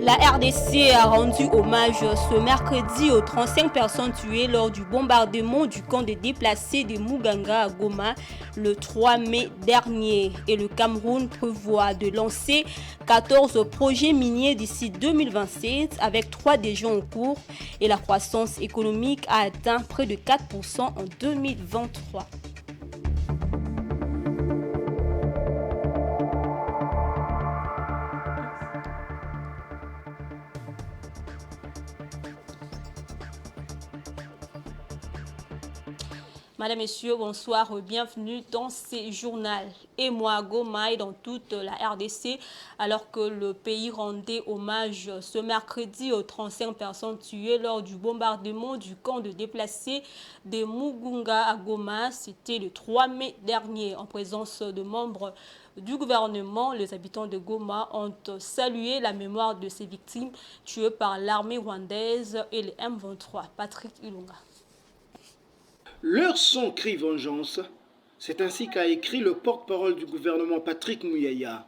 La RDC a rendu hommage ce mercredi aux 35 personnes tuées lors du bombardement du camp de déplacés de Muganga à Goma le 3 mai dernier. Et le Cameroun prévoit de lancer 14 projets miniers d'ici 2027 avec 3 déjà en cours et la croissance économique a atteint près de 4% en 2023. Madame, Messieurs, bonsoir, bienvenue dans ces journaux. Et moi, Goma et dans toute la RDC, alors que le pays rendait hommage ce mercredi aux 35 personnes tuées lors du bombardement du camp de déplacés de Mugunga à Goma, c'était le 3 mai dernier. En présence de membres du gouvernement, les habitants de Goma ont salué la mémoire de ces victimes tuées par l'armée rwandaise et les M23. Patrick Ilunga. Leur son crie vengeance. C'est ainsi qu'a écrit le porte-parole du gouvernement Patrick Muyaya.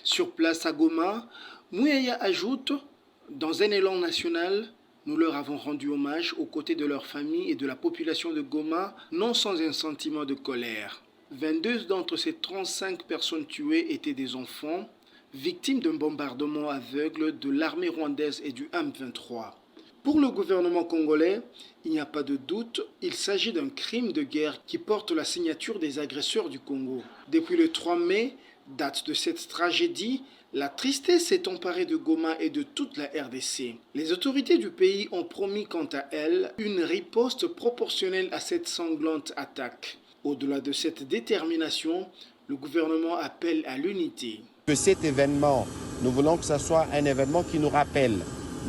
Sur place à Goma, Muyaya ajoute « Dans un élan national, nous leur avons rendu hommage aux côtés de leurs familles et de la population de Goma, non sans un sentiment de colère. 22 d'entre ces 35 personnes tuées étaient des enfants, victimes d'un bombardement aveugle de l'armée rwandaise et du M23. Pour le gouvernement congolais, il n'y a pas de doute, il s'agit d'un crime de guerre qui porte la signature des agresseurs du Congo. Depuis le 3 mai, date de cette tragédie, la tristesse s'est emparée de Goma et de toute la RDC. Les autorités du pays ont promis quant à elles une riposte proportionnelle à cette sanglante attaque. Au-delà de cette détermination, le gouvernement appelle à l'unité. Que cet événement, nous voulons que ce soit un événement qui nous rappelle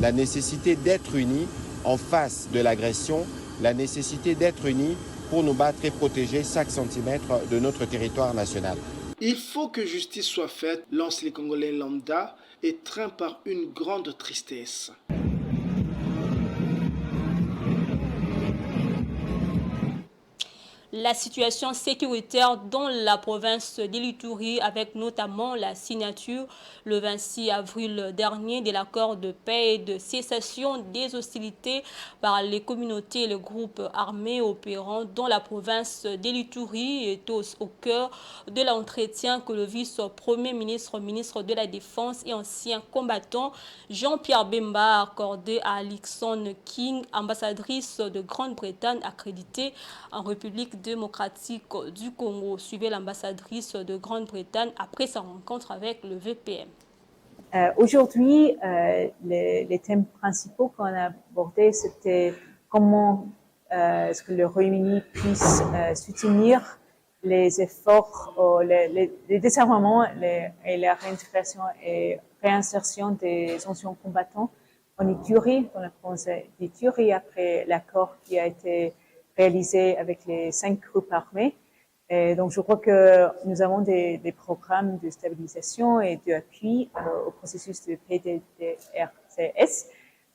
la nécessité d'être unis en face de l'agression, la nécessité d'être unis pour nous battre et protéger chaque centimètre de notre territoire national. Il faut que justice soit faite, lancent les Congolais lambda, étreints par une grande tristesse. La situation sécuritaire dans la province d'Ilituri avec notamment la signature le 26 avril dernier de l'accord de paix et de cessation des hostilités par les communautés et les groupes armés opérant dans la province d'Ilituri est au cœur de l'entretien que le vice-premier ministre, ministre de la Défense et ancien combattant Jean-Pierre Bemba a accordé à Alixon King, ambassadrice de Grande-Bretagne accréditée en République démocratique du Congo. Suivez l'ambassadrice de Grande-Bretagne après sa rencontre avec le VPM. Aujourd'hui, les thèmes principaux qu'on a abordés, c'était comment est-ce que le Royaume-Uni puisse soutenir les efforts, les désarmements et la réintégration et réinsertion des anciens combattants en Ituri, dans la province d'Ituri, après l'accord qui a été réalisé avec les 5 groupes armés. Et donc, je crois que nous avons des programmes de stabilisation et d'appui au processus de PDDRCS.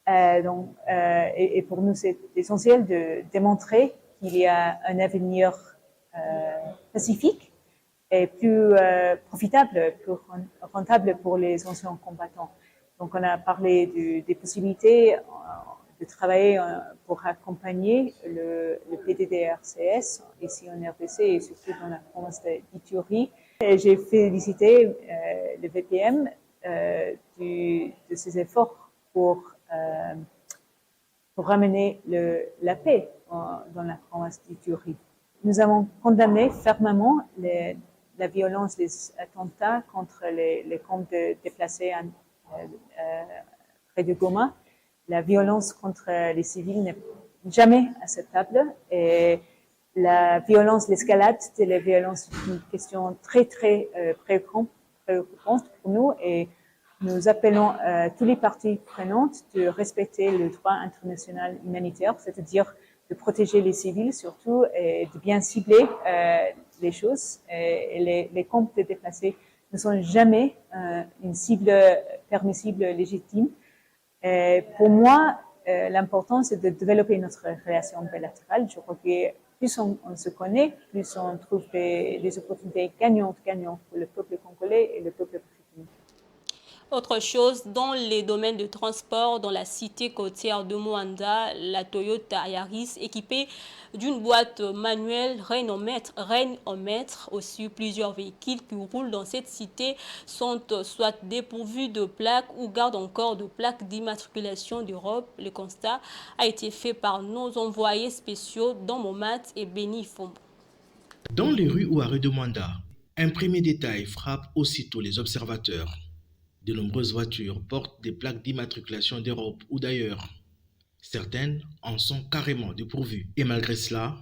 Et pour nous, c'est essentiel de démontrer qu'il y a un avenir pacifique et plus profitable, plus rentable pour les anciens combattants. Donc, on a parlé des possibilités de travailler pour accompagner le PDDRCS ici en RDC et surtout dans la province d'Ituri. J'ai félicité le VPM de ses efforts pour ramener la paix dans la province d'Ituri. Nous avons condamné fermement la violence, les attentats contre les camps de déplacés près de Goma. La violence contre les civils n'est jamais acceptable et la violence, l'escalade de la violence est une question très, très préoccupante pour nous et nous appelons tous les parties prenantes de respecter le droit international humanitaire, c'est-à-dire de protéger les civils surtout et de bien cibler les choses. Et les camps de déplacés ne sont jamais une cible permissible légitime. Pour moi, l'important, c'est de développer notre relation bilatérale. Je crois que plus on se connaît, plus on trouve des opportunités gagnantes pour le peuple congolais et le peuple africain. Autre chose, dans les domaines de transport, dans la cité côtière de Moanda, la Toyota Yaris, équipée d'une boîte manuelle règne en maître. Aussi, plusieurs véhicules qui roulent dans cette cité sont soit dépourvus de plaques ou gardent encore de plaques d'immatriculation d'Europe. Le constat a été fait par nos envoyés spéciaux dans Momat et Beni Fombo. Dans les rues ou arrêts de Moanda, un premier détail frappe aussitôt les observateurs. De nombreuses voitures portent des plaques d'immatriculation d'Europe ou d'ailleurs. Certaines en sont carrément dépourvues. Et malgré cela,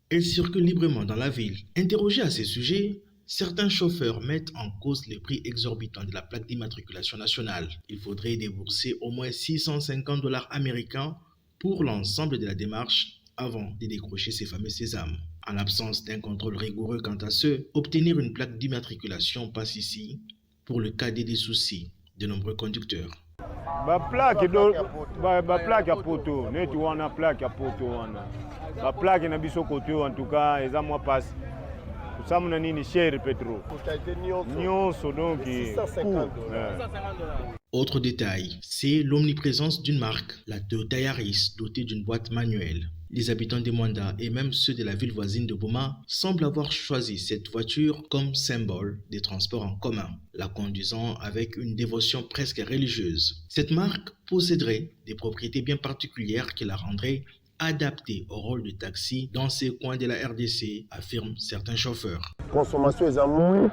elles circulent librement dans la ville. Interrogés à ces sujets, certains chauffeurs mettent en cause les prix exorbitants de la plaque d'immatriculation nationale. Il faudrait débourser au moins 650 $ américains pour l'ensemble de la démarche avant de décrocher ces fameux sésames. En l'absence d'un contrôle rigoureux quant à ce, obtenir une plaque d'immatriculation passe ici pour le cas des soucis de nombreux conducteurs. Plaque à poto, net wana plaque à poto wana. Plaque na biso côté en tout cas, eza moi passe. Ça mona nini cher pétro. Nyonso donc Autre détail, c'est l'omniprésence d'une marque, la Toyota Yaris, dotée d'une boîte manuelle. Les habitants de Moanda et même ceux de la ville voisine de Boma semblent avoir choisi cette voiture comme symbole des transports en commun, la conduisant avec une dévotion presque religieuse. Cette marque posséderait des propriétés bien particulières qui la rendraient adaptée au rôle de taxi dans ces coins de la RDC, affirment certains chauffeurs. Consommation est à moins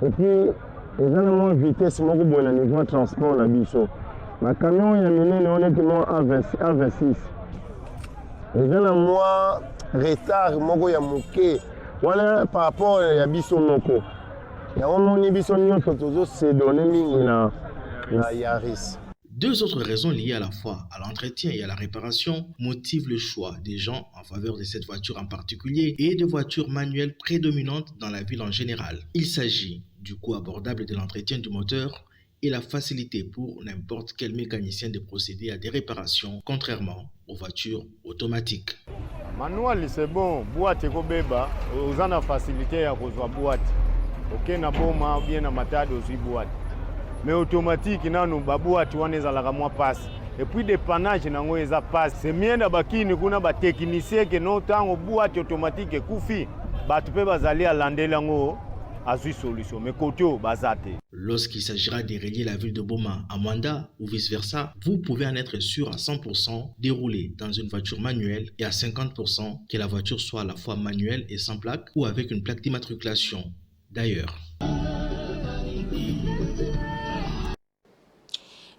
et puis ils ont moins vitesse moko boy na niveau transport na biso. Ma camion ya minene honnêtement à 26. Ils ont moins retard moko ya moke. Voilà par rapport à biso moko. Ya omoni biso nyonso tozo se donner mingi na Yaris. Deux autres raisons liées à la fois à l'entretien et à la réparation motivent le choix des gens en faveur de cette voiture en particulier et de voitures manuelles prédominantes dans la ville en général. Il s'agit du coût abordable de l'entretien du moteur et la facilité pour n'importe quel mécanicien de procéder à des réparations, contrairement aux voitures automatiques. Manuel c'est bon, boîte et beba, vous en a facilité à reçoit boîte. Ok na boma bien na matade aussi boîte. Mais automatique nanu baboîte waneza la moi passe. Et puis dépannage nango eza passe. C'est mieux na bakini kuna ba technicien que no tango boîte automatique kufi. Ba tu peux bazaler à landelango azui solution mais côté bazate. Lorsqu'il s'agira de relier la ville de Boma à Moanda ou vice-versa, vous pouvez en être sûr à 100% de rouler dans une voiture manuelle et à 50% que la voiture soit à la fois manuelle et sans plaque ou avec une plaque d'immatriculation. D'ailleurs.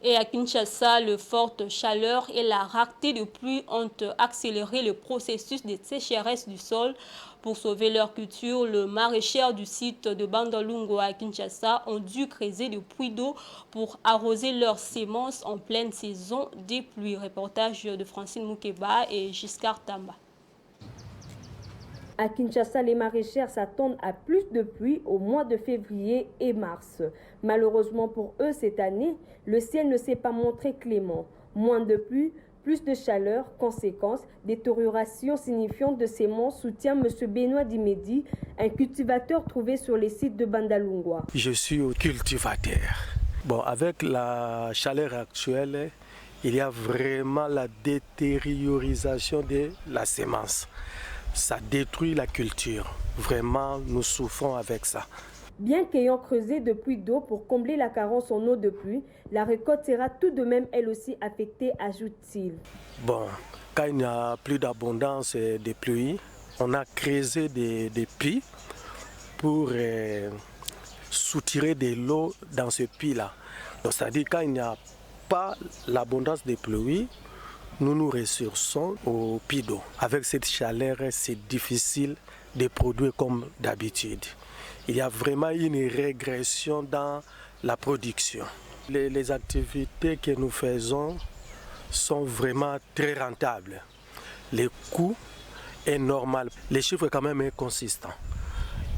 Et à Kinshasa, le forte chaleur et la rareté de pluie ont accéléré le processus de sécheresse du sol. Pour sauver leur culture, le maraîchers du site de Bandalungu à Kinshasa ont dû creuser des puits d'eau pour arroser leurs semences en pleine saison des pluies. Reportage de Francine Moukeba et Giscard Tamba. À Kinshasa, les maraîchers s'attendent à plus de pluie au mois de février et mars. Malheureusement pour eux, cette année, le ciel ne s'est pas montré clément. Moins de pluie, plus de chaleur, conséquence, détérioration signifiante de semences, soutient M. Benoît Dimedi, un cultivateur trouvé sur les sites de Bandalungwa. Je suis cultivateur. Bon, avec la chaleur actuelle, il y a vraiment la détériorisation de la semence. Ça détruit la culture. Vraiment, nous souffrons avec ça. Bien qu'ayant creusé de puits d'eau pour combler la carence en eau de pluie, la récolte sera tout de même elle aussi affectée, ajoute-t-il. Bon, quand il n'y a plus d'abondance de pluie, on a creusé des puits pour soutirer de l'eau dans ce puits-là. C'est-à-dire quand il n'y a pas l'abondance de pluie, nous nous ressourçons au puits d'eau. Avec cette chaleur, c'est difficile de produire comme d'habitude. Il y a vraiment une régression dans la production. Les activités que nous faisons sont vraiment très rentables. Le coût est normal. Les chiffres quand même est consistant.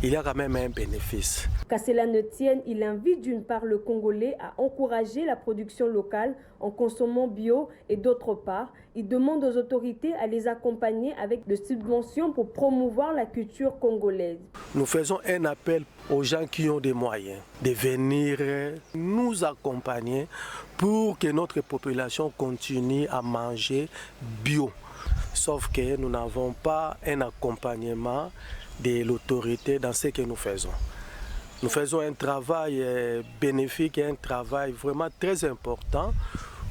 il y a quand même un bénéfice. Qu'à cela ne tienne, il invite d'une part le Congolais à encourager la production locale en consommant bio et d'autre part, il demande aux autorités à les accompagner avec des subventions pour promouvoir la culture congolaise. Nous faisons un appel aux gens qui ont des moyens de venir nous accompagner pour que notre population continue à manger bio. Sauf que nous n'avons pas un accompagnement de l'autorité dans ce que nous faisons. Nous faisons un travail bénéfique et un travail vraiment très important.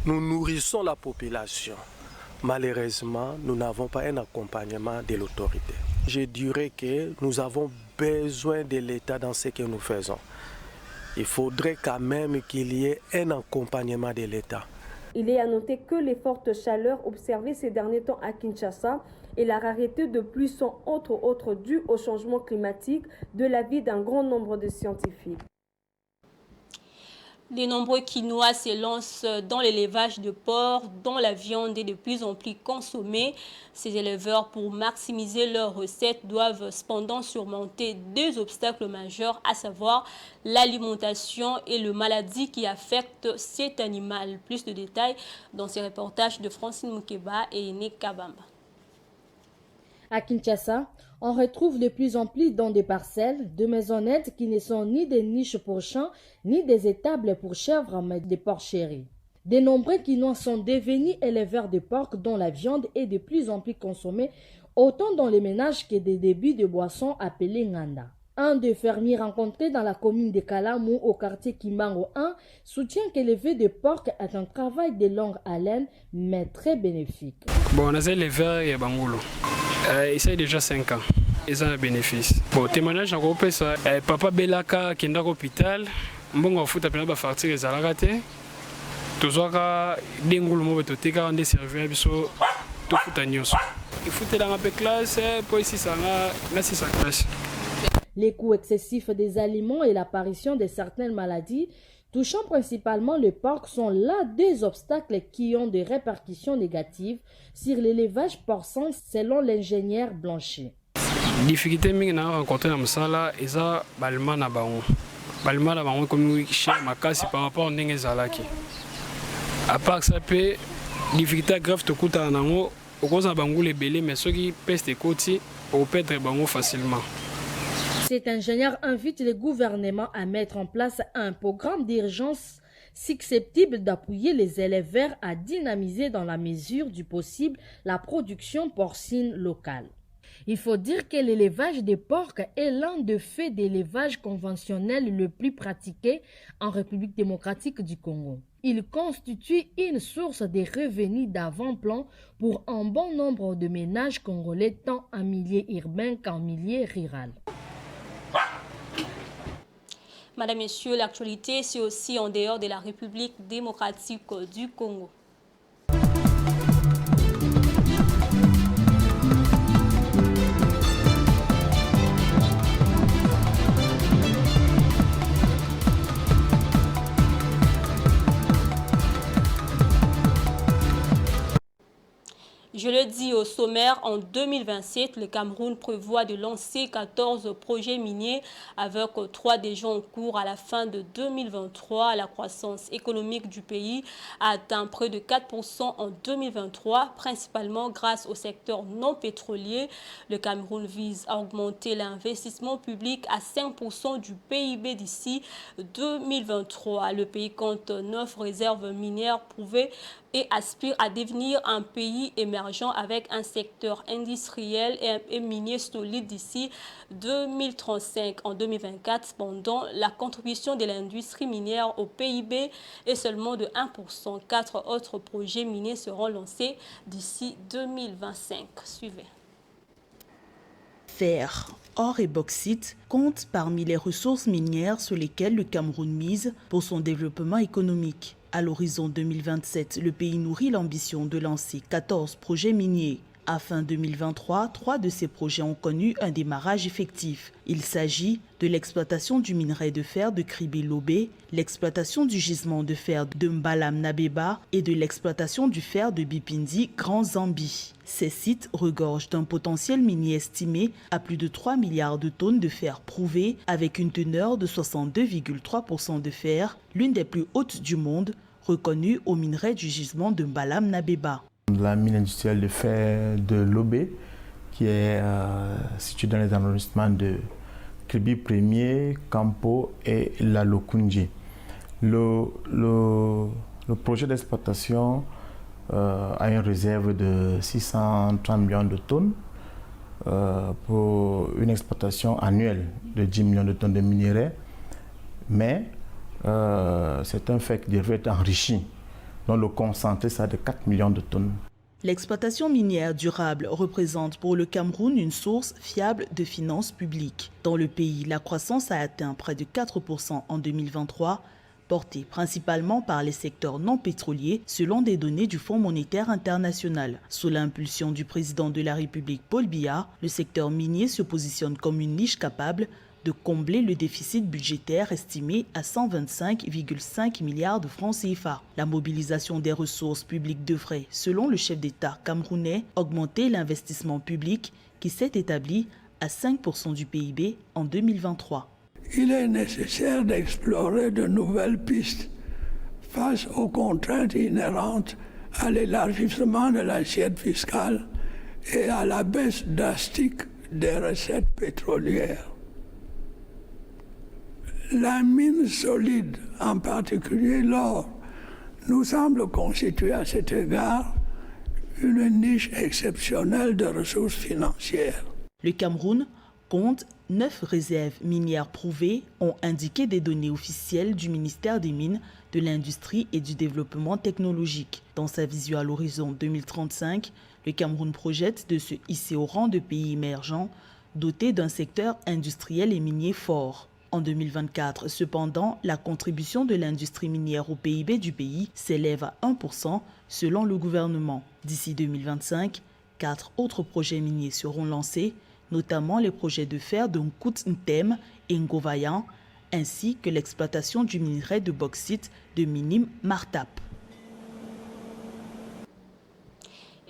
Nous nourrissons la population. Malheureusement, nous n'avons pas un accompagnement de l'autorité. Je dirais que nous avons besoin de l'État dans ce que nous faisons. Il faudrait quand même qu'il y ait un accompagnement de l'État. Il est à noter que les fortes chaleurs observées ces derniers temps à Kinshasa et la rareté de pluie sont entre autres dues au changement climatique de l'avis d'un grand nombre de scientifiques. Les nombreux Quinois se lancent dans l'élevage de porcs dont la viande est de plus en plus consommée. Ces éleveurs, pour maximiser leurs recettes, doivent cependant surmonter deux obstacles majeurs, à savoir l'alimentation et les maladies qui affectent cet animal. Plus de détails dans ces reportages de Francine Moukeba et Ene Kabamba. À Kinshasa, on retrouve de plus en plus dans des parcelles de maisonnettes qui ne sont ni des niches pour champs, ni des étables pour chèvres, mais des porcheries. De nombreux Quinois sont devenus éleveurs de porcs dont la viande est de plus en plus consommée, autant dans les ménages que des débits de boissons appelés Nganda. Un des fermiers rencontrés dans la commune de Kalamou au quartier Kimbango 1 soutient que l'élever de porc est un travail de longue haleine mais très bénéfique. Bon, on a éleveur et Bangoulou. Ça a déjà 5 ans. Ils ont un bénéfice. Bon, témoignage en groupe, ça. Papa Belaka qui est dans l'hôpital. Bon, on fout à peine à faire les alaratés. Tout ça, des ngoulou, tout est garant des services, tout fout à nous. Il faut dans la classe, pour ici, ça a 6 classe. Les coûts excessifs des aliments et l'apparition de certaines maladies touchant principalement le porc sont là des obstacles qui ont des répercussions négatives sur l'élevage porcin selon l'ingénieur Blanchet. Difficulté que nous rencontrons dans ça là, ils ont balma na bango. Balma na bango comme nous chez Makasi par rapport à n'engezalaki. À part ça peut difficulté grave te coûte en ango, au cause à bango les belés mais ceux qui pèsent des côtés au perdre bango facilement. Cet ingénieur invite le gouvernement à mettre en place un programme d'urgence susceptible d'appuyer les éleveurs à dynamiser dans la mesure du possible la production porcine locale. Il faut dire que l'élevage des porcs est l'un des faits d'élevage conventionnel le plus pratiqué en République démocratique du Congo. Il constitue une source de revenus d'avant-plan pour un bon nombre de ménages congolais tant en milieu urbain qu'en milieu rural. Madame, Messieurs, l'actualité, c'est aussi en dehors de la République démocratique du Congo. Je le dis au sommaire, en 2027, le Cameroun prévoit de lancer 14 projets miniers avec 3 déjà en cours à la fin de 2023. La croissance économique du pays a atteint près de 4% en 2023, principalement grâce au secteur non pétrolier. Le Cameroun vise à augmenter l'investissement public à 5% du PIB d'ici 2023. Le pays compte 9 réserves minières prouvées et aspire à devenir un pays émergent avec un secteur industriel et minier solide d'ici 2035. En 2024, cependant, la contribution de l'industrie minière au PIB est seulement de 1%. 4 autres projets miniers seront lancés d'ici 2025. Suivez. Fer, or et bauxite comptent parmi les ressources minières sur lesquelles le Cameroun mise pour son développement économique. À l'horizon 2027, le pays nourrit l'ambition de lancer 14 projets miniers À fin 2023, 3 de ces projets ont connu un démarrage effectif. Il s'agit de l'exploitation du minerai de fer de Kribé-Lobé, l'exploitation du gisement de fer de Mbalam-Nabeba et de l'exploitation du fer de Bipindi Grand Zambi. Ces sites regorgent d'un potentiel minier estimé à plus de 3 milliards de tonnes de fer prouvé avec une teneur de 62,3% de fer, l'une des plus hautes du monde, reconnue au minerai du gisement de Mbalam-Nabeba. La mine industrielle de fer de Lobé, qui est située dans les arrondissements de Kribi 1er, Campo et La Lokunji. Le projet d'exploitation a une réserve de 630 millions de tonnes pour une exploitation annuelle de 10 millions de tonnes de minerais, mais c'est un fait qui devrait être enrichi. Donc le concentré, ça de 4 millions de tonnes. L'exploitation minière durable représente pour le Cameroun une source fiable de finances publiques. Dans le pays, la croissance a atteint près de 4% en 2023, portée principalement par les secteurs non pétroliers selon des données du Fonds monétaire international. Sous l'impulsion du président de la République Paul Biya, le secteur minier se positionne comme une niche capable de combler le déficit budgétaire estimé à 125,5 milliards de francs CFA. La mobilisation des ressources publiques devrait, selon le chef d'État camerounais, augmenter l'investissement public qui s'est établi à 5% du PIB en 2023. Il est nécessaire d'explorer de nouvelles pistes face aux contraintes inhérentes à l'élargissement de l'assiette fiscale et à la baisse drastique des recettes pétrolières. La mine solide, en particulier l'or, nous semble constituer à cet égard une niche exceptionnelle de ressources financières. Le Cameroun compte 9 réserves minières prouvées, ont indiqué des données officielles du ministère des Mines, de l'Industrie et du Développement technologique. Dans sa vision à l'horizon 2035, le Cameroun projette de se hisser au rang de pays émergent, doté d'un secteur industriel et minier fort. En 2024, cependant, la contribution de l'industrie minière au PIB du pays s'élève à 1% selon le gouvernement. D'ici 2025, 4 autres projets miniers seront lancés, notamment les projets de fer de Nkout-Ntem et Ngovayan, ainsi que l'exploitation du minerai de bauxite de Minim Martap.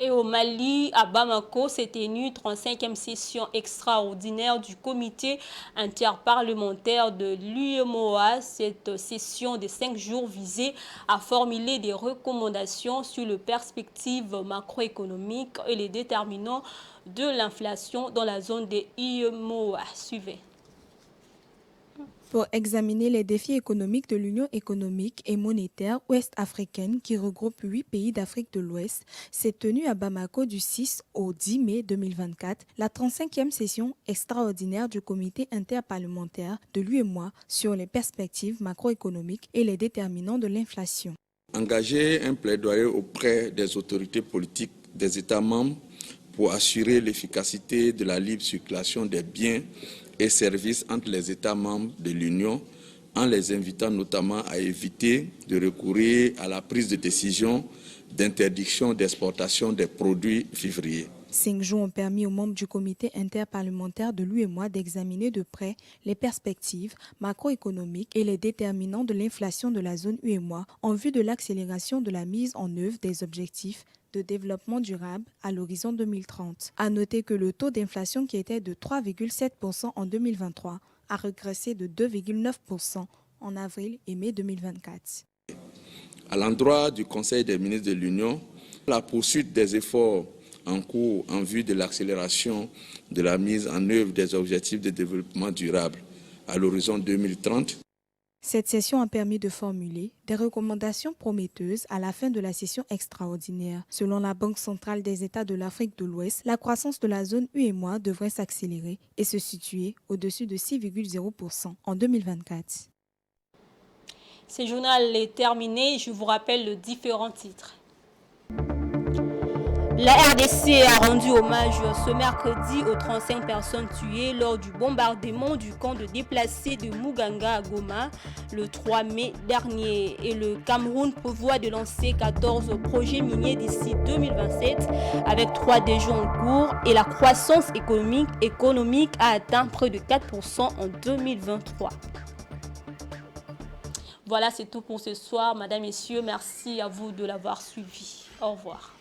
Et au Mali, à Bamako, s'est tenue 35e session extraordinaire du comité interparlementaire de l'UEMOA. Cette session de 5 jours visait à formuler des recommandations sur les perspectives macroéconomiques et les déterminants de l'inflation dans la zone des UEMOA. Suivez. Pour examiner les défis économiques de l'Union économique et monétaire ouest-africaine qui regroupe 8 pays d'Afrique de l'Ouest, s'est tenue à Bamako du 6 au 10 mai 2024 la 35e session extraordinaire du comité interparlementaire de l'UEMOA sur les perspectives macroéconomiques et les déterminants de l'inflation. Engager un plaidoyer auprès des autorités politiques des États membres pour assurer l'efficacité de la libre circulation des biens et services entre les États membres de l'Union, en les invitant notamment à éviter de recourir à la prise de décision d'interdiction d'exportation des produits vivriers. 5 jours ont permis aux membres du comité interparlementaire de l'UEMOA d'examiner de près les perspectives macroéconomiques et les déterminants de l'inflation de la zone UEMOA en vue de l'accélération de la mise en œuvre des objectifs de développement durable à l'horizon 2030. À noter que le taux d'inflation qui était de 3,7% en 2023 a régressé de 2,9% en avril et mai 2024. À l'endroit du Conseil des ministres de l'Union, la poursuite des efforts en cours en vue de l'accélération de la mise en œuvre des objectifs de développement durable à l'horizon 2030. Cette session a permis de formuler des recommandations prometteuses à la fin de la session extraordinaire. Selon la Banque centrale des États de l'Afrique de l'Ouest, la croissance de la zone UEMOA devrait s'accélérer et se situer au-dessus de 6,0% en 2024. Ce journal est terminé. Je vous rappelle les différents titres. La RDC a rendu hommage ce mercredi aux 35 personnes tuées lors du bombardement du camp de déplacés de Muganga à Goma le 3 mai dernier. Et le Cameroun prévoit de lancer 14 projets miniers d'ici 2027 avec 3 DG en cours et la croissance économique a atteint près de 4% en 2023. Voilà, c'est tout pour ce soir. Madame, Messieurs, merci à vous de l'avoir suivi. Au revoir.